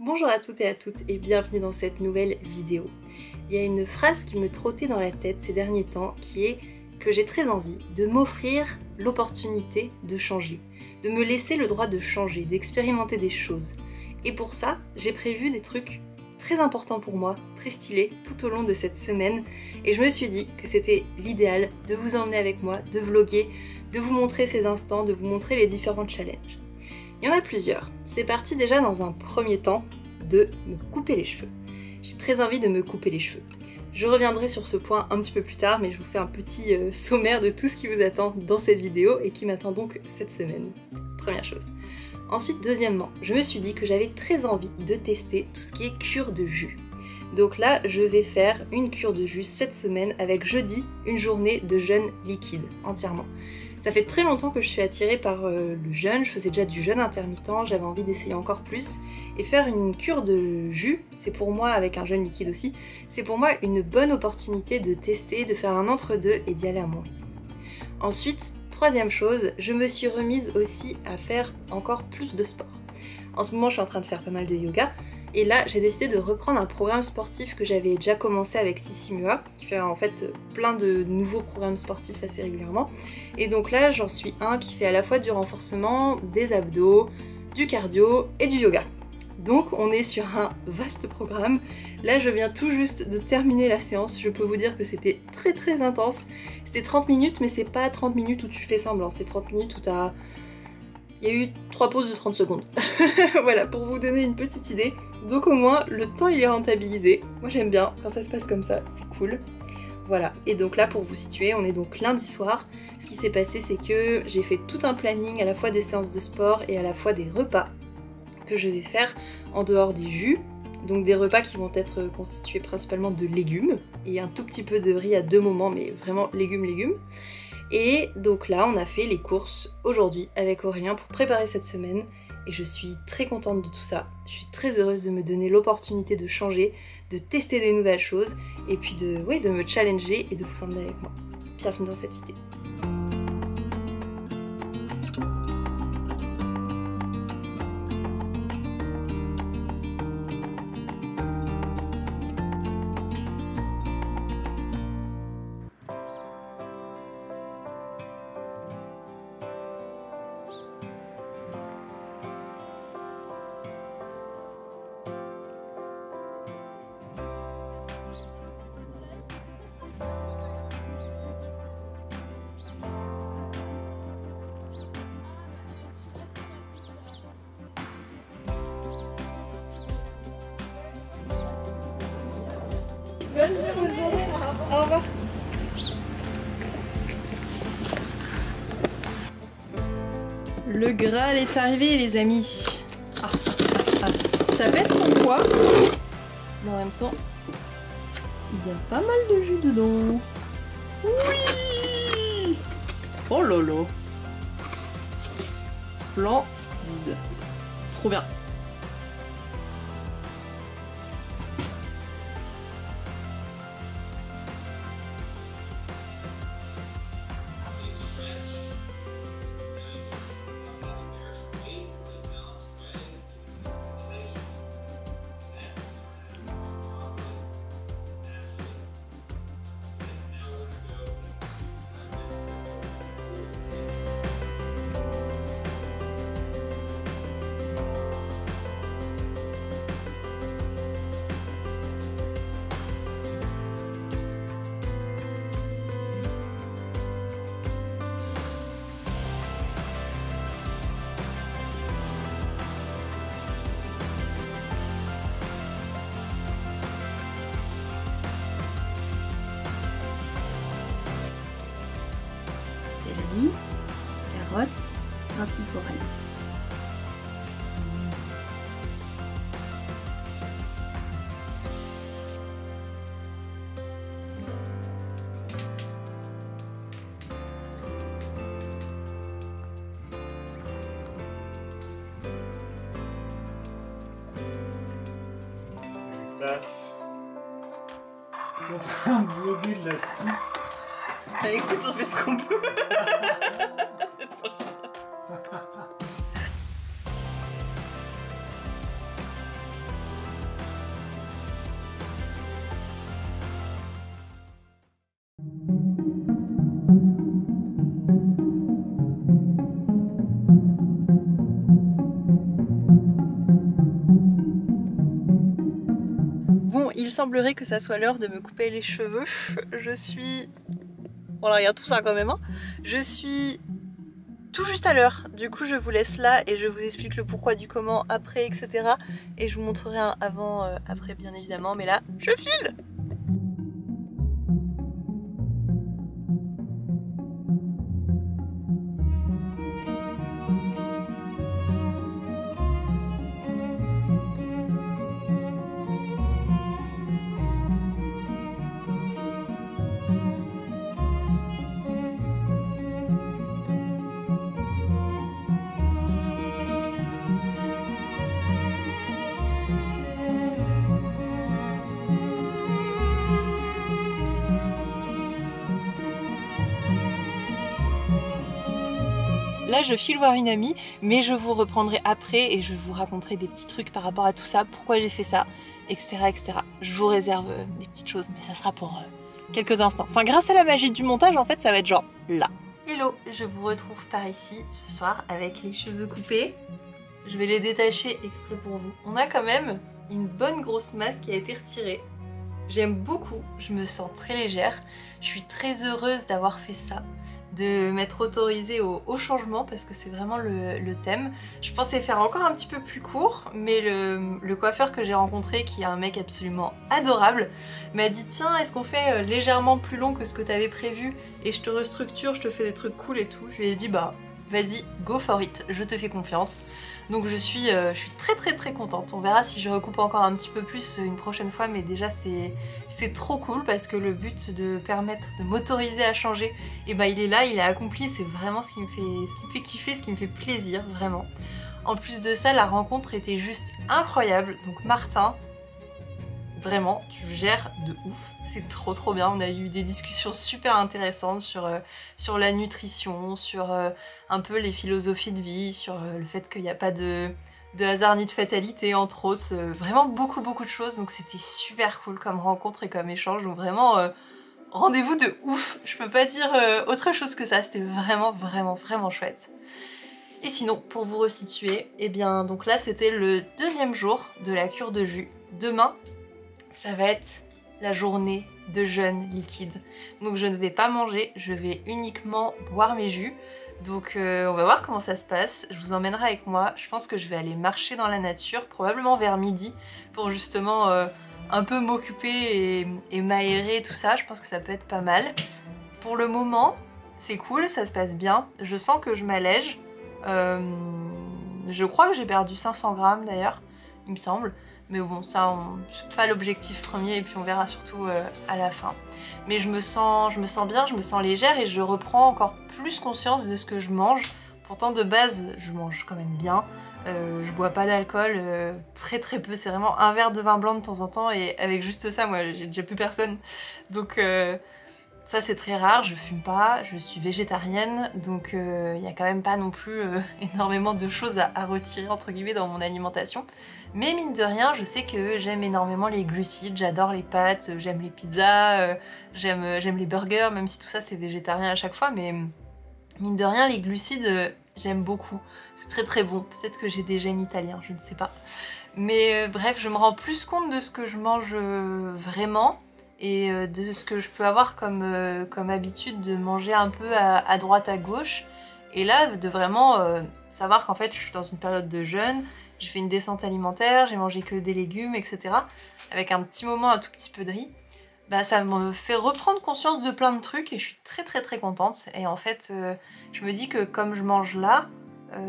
Bonjour à toutes et à toutes et bienvenue dans cette nouvelle vidéo. Il y a une phrase qui me trottait dans la tête ces derniers temps qui est que j'ai très envie de m'offrir l'opportunité de changer, de me laisser le droit de changer, d'expérimenter des choses. Et pour ça, j'ai prévu des trucs très importants pour moi, très stylés tout au long de cette semaine et je me suis dit que c'était l'idéal de vous emmener avec moi, de vlogger, de vous montrer ces instants, de vous montrer les différents challenges. Il y en a plusieurs. C'est parti déjà dans un premier temps de me couper les cheveux. J'ai très envie de me couper les cheveux. Je reviendrai sur ce point un petit peu plus tard, mais je vous fais un petit sommaire de tout ce qui vous attend dans cette vidéo et qui m'attend donc cette semaine. Première chose. Ensuite, deuxièmement, je me suis dit que j'avais très envie de tester tout ce qui est cure de jus. Donc là, je vais faire une cure de jus cette semaine avec jeudi, une journée de jeûne liquide, entièrement. Ça fait très longtemps que je suis attirée par le jeûne, je faisais déjà du jeûne intermittent, j'avais envie d'essayer encore plus. Et faire une cure de jus, c'est pour moi, avec un jeûne liquide aussi, c'est pour moi une bonne opportunité de tester, de faire un entre-deux et d'y aller à mon rythme. Ensuite, troisième chose, je me suis remise aussi à faire encore plus de sport. En ce moment, je suis en train de faire pas mal de yoga. Et là, j'ai décidé de reprendre un programme sportif que j'avais déjà commencé avec Sissi Mua, qui fait en fait plein de nouveaux programmes sportifs assez régulièrement. Et donc là, j'en suis un qui fait à la fois du renforcement, des abdos, du cardio et du yoga. Donc on est sur un vaste programme. Là, je viens tout juste de terminer la séance. Je peux vous dire que c'était très intense. C'était 30 minutes, mais c'est pas 30 minutes où tu fais semblant. C'est 30 minutes où t'as... Il y a eu 3 pauses de 30 secondes. Voilà, pour vous donner une petite idée. Donc au moins, le temps il est rentabilisé. Moi j'aime bien, quand ça se passe comme ça, c'est cool. Voilà, et donc là pour vous situer, on est donc lundi soir. Ce qui s'est passé, c'est que j'ai fait tout un planning, à la fois des séances de sport et à la fois des repas que je vais faire en dehors des jus. Donc des repas qui vont être constitués principalement de légumes et un tout petit peu de riz à deux moments, mais vraiment légumes. Et donc là, on a fait les courses aujourd'hui avec Aurélien pour préparer cette semaine. Et je suis très contente de tout ça. Je suis très heureuse de me donner l'opportunité de changer, de tester des nouvelles choses et puis de me challenger et de vous emmener avec moi. Bienvenue dans cette vidéo. Merci, bonne journée. Au revoir. Le Graal est arrivé, les amis. Ça pèse son poids, mais en même temps, il y a pas mal de jus dedans. Oui. Oh lolo. Splendide. Trop bien. Céleri, carotte, lentilles forêt. Je suis en train de vlogger de la soupe. Bah écoute, on fait ce qu'on peut. il semblerait que ça soit l'heure de me couper les cheveux. Je suis... Voilà, il y a tout ça quand même, hein. Je suis tout juste à l'heure. Du coup, je vous laisse là et je vous explique le pourquoi du comment après, etc. Et je vous montrerai un avant, après, bien évidemment. Mais là, je file! Là, je file voir une amie, mais je vous reprendrai après et je vous raconterai des petits trucs par rapport à tout ça, pourquoi j'ai fait ça, etc. etc. Je vous réserve des petites choses, mais ça sera pour quelques instants. Enfin, grâce à la magie du montage, en fait, ça va être genre là. Hello, je vous retrouve par ici ce soir avec les cheveux coupés. Je vais les détacher exprès pour vous. On a quand même une bonne grosse masse qui a été retirée. J'aime beaucoup, je me sens très légère. Je suis très heureuse d'avoir fait ça, de m'être autorisée au changement parce que c'est vraiment le thème. Je pensais faire encore un petit peu plus court, mais le coiffeur que j'ai rencontré, qui est un mec absolument adorable, m'a dit tiens, est-ce qu'on fait légèrement plus long que ce que t'avais prévu et je te restructure, je te fais des trucs cool et tout. Je lui ai dit bah vas-y, go for it, je te fais confiance. Donc je suis très contente. On verra si je recoupe encore un petit peu plus une prochaine fois, mais déjà c'est trop cool parce que le but de permettre de m'autoriser à changer, et bah il est là, il est accompli, c'est vraiment ce qui me fait kiffer, ce qui me fait plaisir, vraiment. En plus de ça, la rencontre était juste incroyable. Donc Martin, vraiment, tu gères de ouf, c'est trop bien. On a eu des discussions super intéressantes sur la nutrition, sur un peu les philosophies de vie, sur le fait qu'il n'y a pas de hasard ni de fatalité, entre autres. Vraiment beaucoup de choses, donc c'était super cool comme rencontre et comme échange. Donc vraiment, rendez-vous de ouf. Je peux pas dire autre chose que ça, c'était vraiment chouette. Et sinon, pour vous resituer, et bien donc là c'était le deuxième jour de la cure de jus. Demain, ça va être la journée de jeûne liquide. Donc je ne vais pas manger, je vais uniquement boire mes jus. Donc on va voir comment ça se passe. Je vous emmènerai avec moi. Je pense que je vais aller marcher dans la nature, probablement vers midi, pour justement un peu m'occuper et m'aérer, tout ça. Je pense que ça peut être pas mal. Pour le moment, c'est cool, ça se passe bien. Je sens que je m'allège. Je crois que j'ai perdu 500 grammes d'ailleurs, il me semble. Mais bon, ça, c'est pas l'objectif premier et puis on verra surtout à la fin. Mais je me sens bien, je me sens légère et je reprends encore plus conscience de ce que je mange. Pourtant, de base, je mange quand même bien. Je bois pas d'alcool, très peu. C'est vraiment un verre de vin blanc de temps en temps et avec juste ça, moi, j'ai déjà plus personne. Donc ça, c'est très rare. Je fume pas, je suis végétarienne. Donc il y a quand même pas non plus énormément de choses à retirer, entre guillemets, dans mon alimentation. Mais mine de rien, je sais que j'aime énormément les glucides, j'adore les pâtes, j'aime les pizzas, j'aime les burgers, même si tout ça c'est végétarien à chaque fois, mais mine de rien, les glucides, j'aime beaucoup. C'est très bon, peut-être que j'ai des gènes italiens, je ne sais pas. Mais bref, je me rends plus compte de ce que je mange vraiment et de ce que je peux avoir comme habitude de manger un peu à droite, à gauche. Et là, de vraiment savoir qu'en fait, je suis dans une période de jeûne, j'ai fait une descente alimentaire, j'ai mangé que des légumes, etc. Avec un petit moment, un tout petit peu de riz. Bah, ça me fait reprendre conscience de plein de trucs et je suis très contente. Et en fait, je me dis que comme je mange là,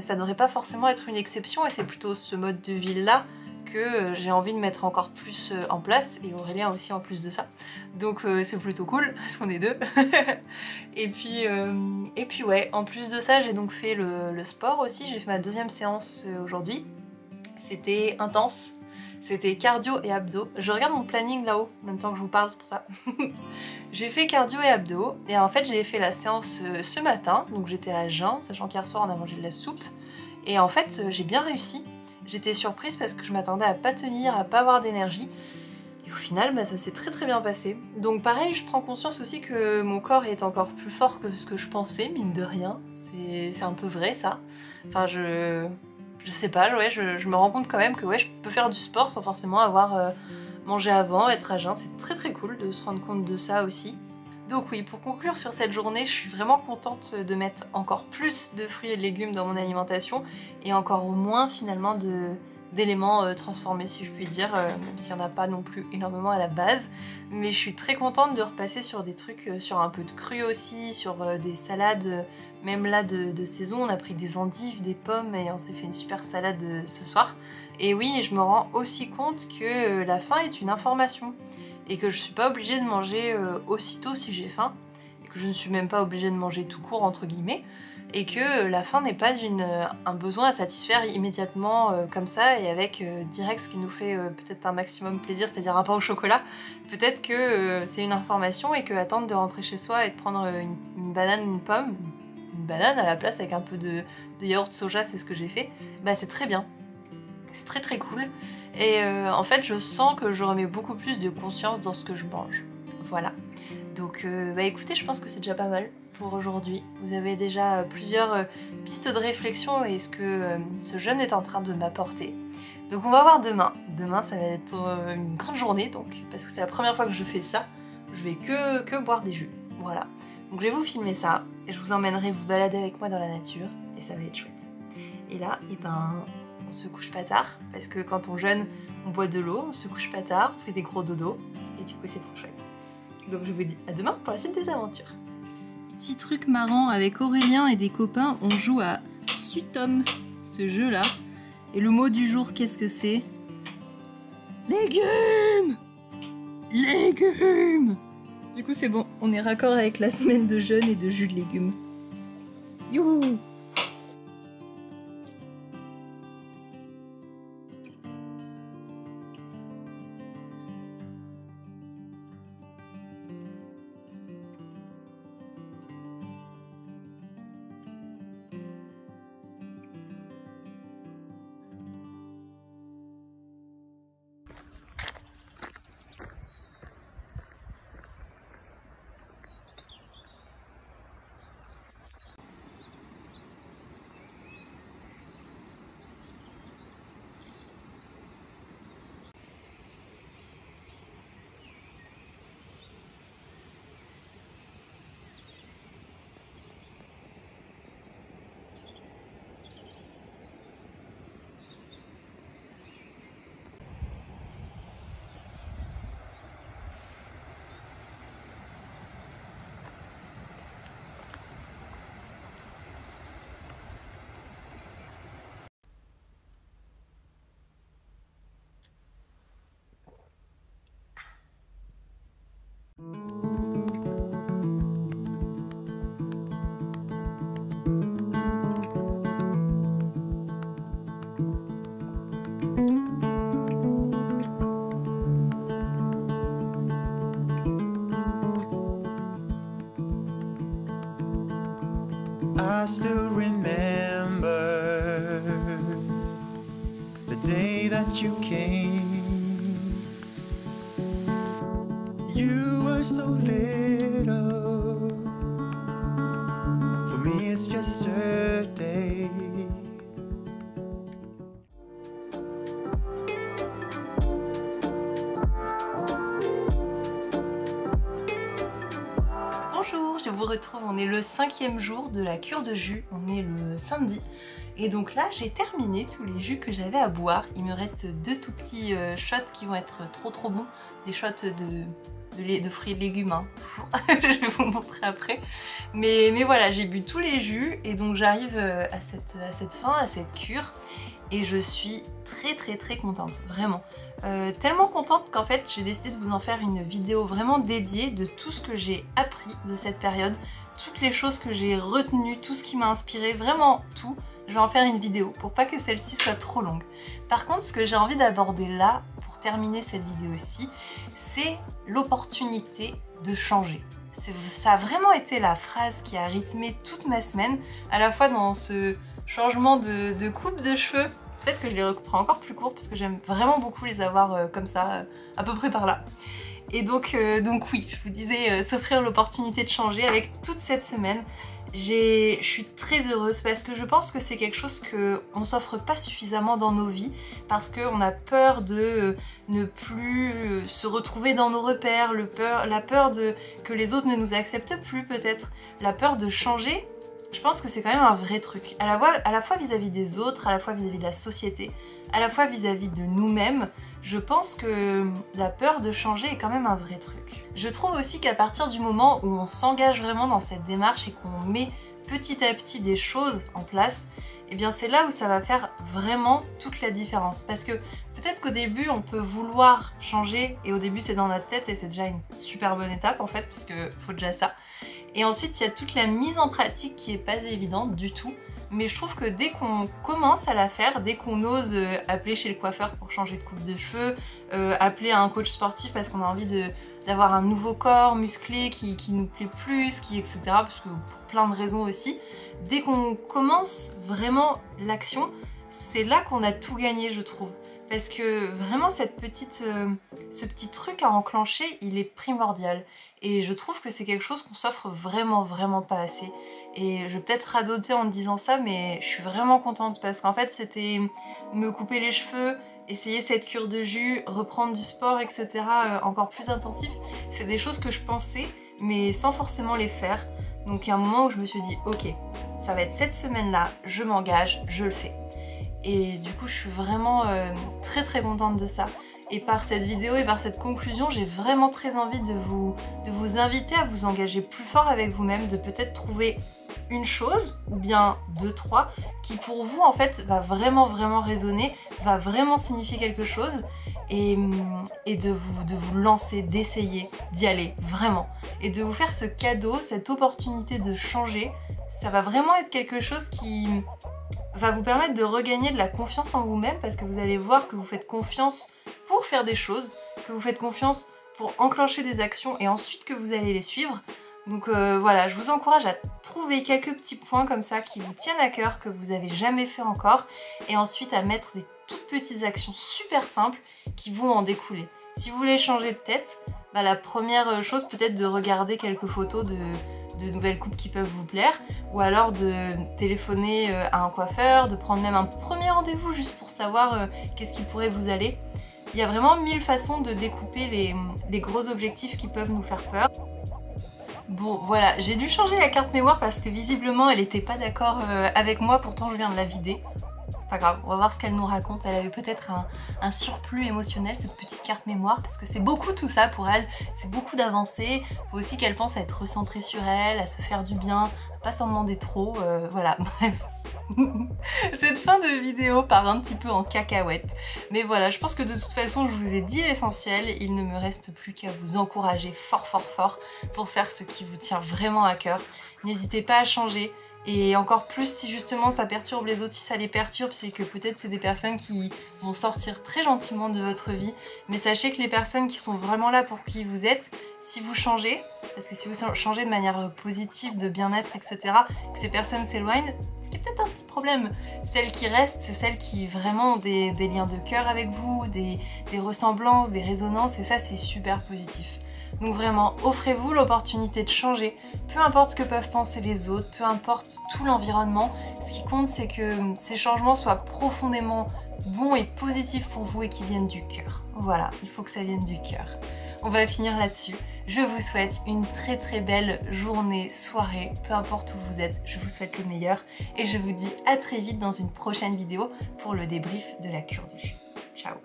ça ne devrait pas forcément être une exception et c'est plutôt ce mode de vie-là que j'ai envie de mettre encore plus en place, et Aurélien aussi en plus de ça. Donc c'est plutôt cool, parce qu'on est deux. et puis ouais, en plus de ça, j'ai donc fait le sport aussi. J'ai fait ma deuxième séance aujourd'hui. C'était intense. C'était cardio et abdos. Je regarde mon planning là-haut, en même temps que je vous parle, c'est pour ça. J'ai fait cardio et abdos, et en fait j'ai fait la séance ce matin, donc j'étais à jeun, sachant qu'hier soir on a mangé de la soupe, et en fait j'ai bien réussi. J'étais surprise parce que je m'attendais à pas tenir, à pas avoir d'énergie, et au final bah, ça s'est très bien passé. Donc pareil, je prends conscience aussi que mon corps est encore plus fort que ce que je pensais, mine de rien. C'est un peu vrai ça. Enfin je sais pas, ouais, je me rends compte quand même que ouais, je peux faire du sport sans forcément avoir manger avant, être à jeun, c'est très cool de se rendre compte de ça aussi. Donc oui, pour conclure sur cette journée, je suis vraiment contente de mettre encore plus de fruits et de légumes dans mon alimentation et encore moins finalement d'éléments transformés si je puis dire, même s'il n'y en a pas non plus énormément à la base. Mais je suis très contente de repasser sur des trucs, sur un peu de cru aussi, sur des salades, même là de saison. On a pris des endives, des pommes et on s'est fait une super salade ce soir. Et oui, je me rends aussi compte que la faim est une information et que je suis pas obligée de manger aussitôt si j'ai faim et que je ne suis même pas obligée de manger tout court entre guillemets. Et que la faim n'est pas un besoin à satisfaire immédiatement comme ça et avec direct ce qui nous fait peut-être un maximum plaisir, c'est-à-dire un pain au chocolat. Peut-être que c'est une information et que attendre de rentrer chez soi et de prendre une banane, une pomme, une banane à la place avec un peu de yaourt soja, c'est ce que j'ai fait, bah c'est très bien. C'est très cool. Et en fait je sens que je remets beaucoup plus de conscience dans ce que je mange. Voilà. Donc bah écoutez, je pense que c'est déjà pas mal pour aujourd'hui. Vous avez déjà plusieurs pistes de réflexion et ce que ce jeûne est en train de m'apporter. Donc on va voir demain. Demain ça va être une grande journée donc, parce que c'est la première fois que je fais ça. Je vais que boire des jus. Voilà. Donc je vais vous filmer ça et je vous emmènerai vous balader avec moi dans la nature et ça va être chouette. Et là, et ben, on se couche pas tard parce que quand on jeûne, on boit de l'eau, on se couche pas tard, on fait des gros dodos et du coup c'est trop chouette. Donc je vous dis à demain pour la suite des aventures. Petit truc marrant, avec Aurélien et des copains, on joue à Sutom, ce jeu là. Et le mot du jour, qu'est-ce que c'est? Légumes! Légumes! Du coup c'est bon, on est raccord avec la semaine de jeûne et de jus de légumes. Youhou! I still remember the day that you came. You were so little, for me it's just a day. Bonjour, je vous retrouve, on est le 5e jour de la cure de jus, on est le samedi. Et donc là j'ai terminé tous les jus que j'avais à boire. Il me reste 2 tout petits shots qui vont être trop bons, des shots de fruits et de légumes, hein. Je vais vous montrer après. Mais voilà, j'ai bu tous les jus et donc j'arrive à cette fin, à cette cure. Et je suis très contente, vraiment. Tellement contente qu'en fait j'ai décidé de vous en faire une vidéo vraiment dédiée de tout ce que j'ai appris de cette période, toutes les choses que j'ai retenues, tout ce qui m'a inspiré, vraiment tout. Je vais en faire une vidéo pour pas que celle-ci soit trop longue. Par contre, ce que j'ai envie d'aborder là, pour terminer cette vidéo-ci, c'est l'opportunité de changer. Ça a vraiment été la phrase qui a rythmé toute ma semaine, à la fois dans ce changement de coupe de cheveux. Peut-être que je les recouperai encore plus courts parce que j'aime vraiment beaucoup les avoir comme ça, à peu près par là. Et donc oui, je vous disais, s'offrir l'opportunité de changer avec toute cette semaine. Je suis très heureuse parce que je pense que c'est quelque chose qu'on ne s'offre pas suffisamment dans nos vies parce qu'on a peur de ne plus se retrouver dans nos repères, la peur que les autres ne nous acceptent plus peut-être, la peur de changer. Je pense que c'est quand même un vrai truc, à la fois vis-à-vis des autres, à la fois vis-à-vis de la société, à la fois vis-à-vis de nous-mêmes. Je pense que la peur de changer est quand même un vrai truc. Je trouve aussi qu'à partir du moment où on s'engage vraiment dans cette démarche et qu'on met petit à petit des choses en place, eh bien c'est là où ça va faire vraiment toute la différence. Parce que peut-être qu'au début on peut vouloir changer et au début c'est dans notre tête et c'est déjà une super bonne étape en fait parce que faut déjà ça. Et ensuite il y a toute la mise en pratique qui est pas évidente du tout. Mais je trouve que dès qu'on commence à la faire, dès qu'on ose appeler chez le coiffeur pour changer de coupe de cheveux, appeler un coach sportif parce qu'on a envie d'avoir un nouveau corps musclé qui nous plaît plus, etc. Parce que pour plein de raisons aussi, dès qu'on commence vraiment l'action, c'est là qu'on a tout gagné je trouve. Parce que vraiment ce petit truc à enclencher, il est primordial. Et je trouve que c'est quelque chose qu'on s'offre vraiment pas assez. Et je vais peut-être radoter en disant ça, mais je suis vraiment contente parce qu'en fait c'était me couper les cheveux, essayer cette cure de jus, reprendre du sport, etc. Encore plus intensif. C'est des choses que je pensais, mais sans forcément les faire. Donc il y a un moment où je me suis dit, ok, ça va être cette semaine-là, je m'engage, je le fais. Et du coup je suis vraiment très contente de ça. Et par cette vidéo et par cette conclusion, j'ai vraiment très envie de vous inviter à vous engager plus fort avec vous-même, de peut-être trouver une chose, ou bien deux, trois, qui pour vous en fait va vraiment résonner, va vraiment signifier quelque chose, et de vous lancer, d'essayer, d'y aller, vraiment. Et de vous faire ce cadeau, cette opportunité de changer, ça va vraiment être quelque chose qui va vous permettre de regagner de la confiance en vous-même parce que vous allez voir que vous faites confiance pour faire des choses, que vous faites confiance pour enclencher des actions et ensuite que vous allez les suivre. Donc voilà, je vous encourage à trouver quelques petits points comme ça qui vous tiennent à cœur, que vous n'avez jamais fait encore, et ensuite à mettre des toutes petites actions super simples qui vont en découler. Si vous voulez changer de tête, bah, la première chose peut-être de regarder quelques photos de nouvelles coupes qui peuvent vous plaire, ou alors de téléphoner à un coiffeur, de prendre même un premier rendez-vous juste pour savoir qu'est-ce qui pourrait vous aller. Il y a vraiment 1000 façons de découper les gros objectifs qui peuvent nous faire peur. Bon voilà, j'ai dû changer la carte mémoire parce que visiblement elle était pas d'accord avec moi, pourtant je viens de la vider. C'est pas grave, on va voir ce qu'elle nous raconte. Elle avait peut-être un surplus émotionnel, cette petite carte mémoire, parce que c'est beaucoup tout ça pour elle, c'est beaucoup d'avancées. Faut aussi qu'elle pense à être recentrée sur elle, à se faire du bien, à pas s'en demander trop, voilà, bref. Cette fin de vidéo part un petit peu en cacahuète. Mais voilà, je pense que de toute façon je vous ai dit l'essentiel. Il ne me reste plus qu'à vous encourager fort pour faire ce qui vous tient vraiment à cœur. N'hésitez pas à changer. Et encore plus si justement ça perturbe les autres, si ça les perturbe, c'est que peut-être c'est des personnes qui vont sortir très gentiment de votre vie. Mais sachez que les personnes qui sont vraiment là pour qui vous êtes, si vous changez, parce que si vous changez de manière positive, de bien-être, etc., que ces personnes s'éloignent, ce qui est peut-être un petit problème. Celles qui restent, c'est celles qui vraiment ont des liens de cœur avec vous, des ressemblances, des résonances, et ça c'est super positif. Donc vraiment, offrez-vous l'opportunité de changer, peu importe ce que peuvent penser les autres, peu importe tout l'environnement. Ce qui compte, c'est que ces changements soient profondément bons et positifs pour vous et qui viennent du cœur. Voilà, il faut que ça vienne du cœur. On va finir là-dessus. Je vous souhaite une très belle journée, soirée, peu importe où vous êtes, je vous souhaite le meilleur. Et je vous dis à très vite dans une prochaine vidéo pour le débrief de la cure du jus. Ciao!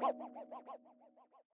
What?